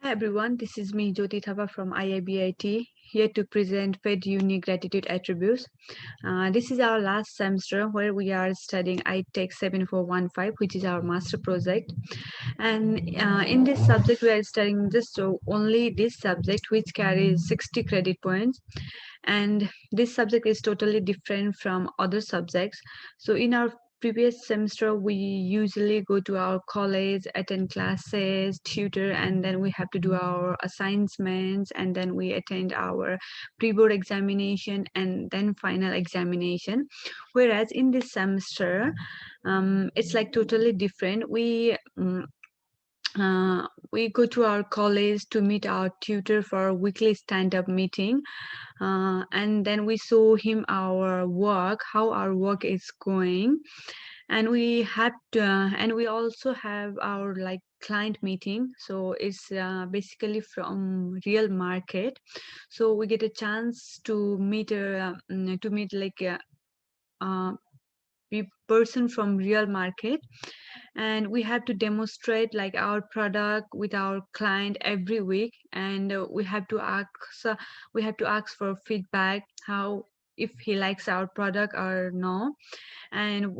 Hi everyone, this is me Jyoti Thapa from IIBIT here to present Fed Uni Gratitude Attributes. This is our last semester where we are studying ITech 7415, which is our master project. And in this subject, we are studying just only this subject, which carries 60 credit points. And this subject is totally different from other subjects. So in our previous semester we usually go to our college, attend classes, tutor, and then we have to do our assignments, and then we attend our pre-board examination and then final examination. Whereas in this semester it's like totally different. We go to our college to meet our tutor for a weekly stand-up meeting, and then we show him our work, how our work is going. And we also have our like client meeting, so it's basically from real market. So we get a chance to meet like a person from real market, and we have to demonstrate like our product with our client every week. And we have to ask for feedback, how, if he likes our product or no, and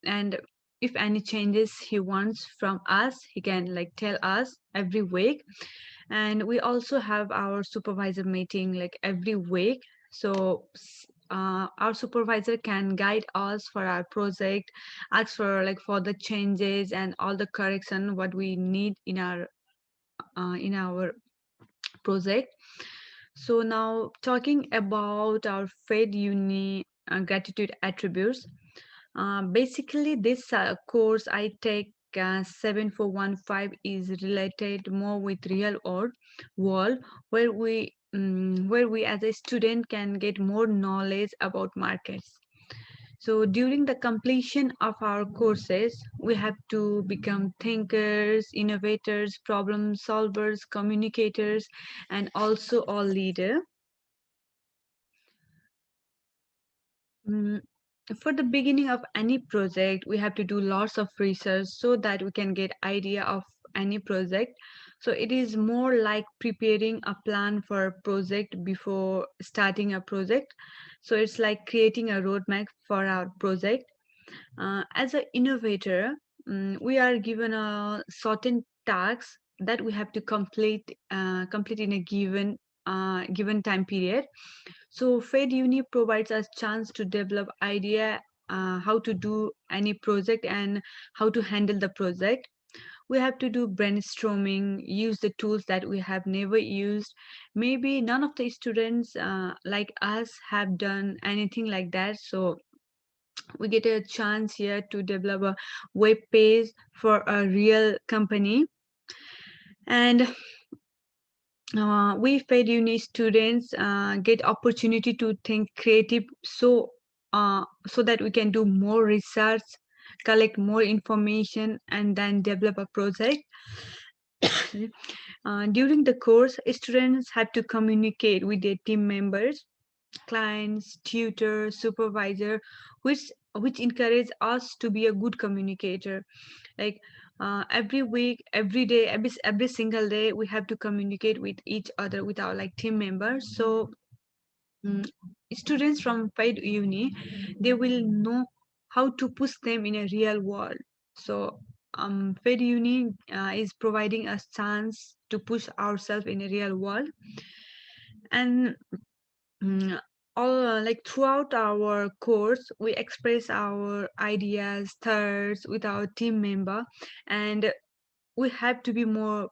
and if any changes he wants from us, he can like tell us every week. And we also have our supervisor meeting like every week. So our supervisor can guide us for our project, ask for like for the changes and all the correction what we need in our project. So now talking about our Fed Uni gratitude attributes. Basically, this course I take 7415 is related more with real world, where we as a student can get more knowledge about markets. So during the completion of our courses, we have to become thinkers, innovators, problem solvers, communicators, and also all leader. Mm, for the beginning of any project, we have to do lots of research so that we can get idea of any project. So it is more like preparing a plan for a project before starting a project. So it's like creating a roadmap for our project. As an innovator, we are given a certain tasks that we have to complete in a given time period. So Fed Uni provides us chance to develop idea, how to do any project and how to handle the project. We have to do brainstorming, use the tools that we have never used. Maybe none of the students like us have done anything like that. So we get a chance here to develop a web page for a real company. And we Fed Uni students get opportunity to think creative, so that we can do more research, collect more information, and then develop a project. During the course, students have to communicate with their team members, clients, tutor, supervisor, which encourage us to be a good communicator. Like every week, every day, every single day, we have to communicate with each other, with our like team members. So mm, students from Paid Uni, they will know how to push them in a real world. So Paid Uni is providing us chance to push ourselves in a real world. And Mm, all like throughout our course, we express our ideas, thoughts with our team member, and we have to be more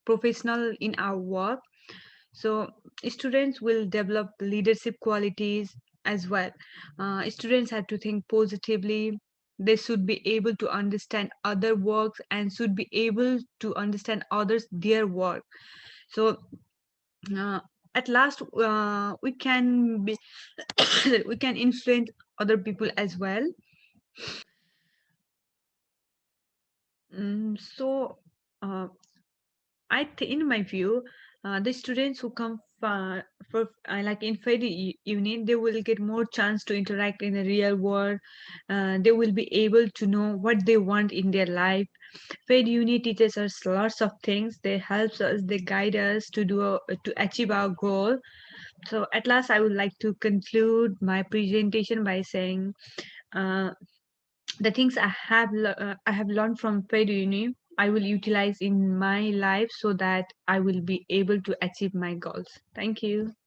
professional in our work. So students will develop leadership qualities as well. Students have to think positively. They should be able to understand other works and should be able to understand others their work. So uh, at last we can be we can influence other people as well. So uh, in my view, the students who come for like in Fed unit, they will get more chance to interact in the real world. They will be able to know what they want in their life. Fed unit teaches us lots of things. They helps us, they guide us to to achieve our goal. So at last, I would like to conclude my presentation by saying, uh, the things I have learned from Fed Uni, I will utilize in my life so that I will be able to achieve my goals. Thank you.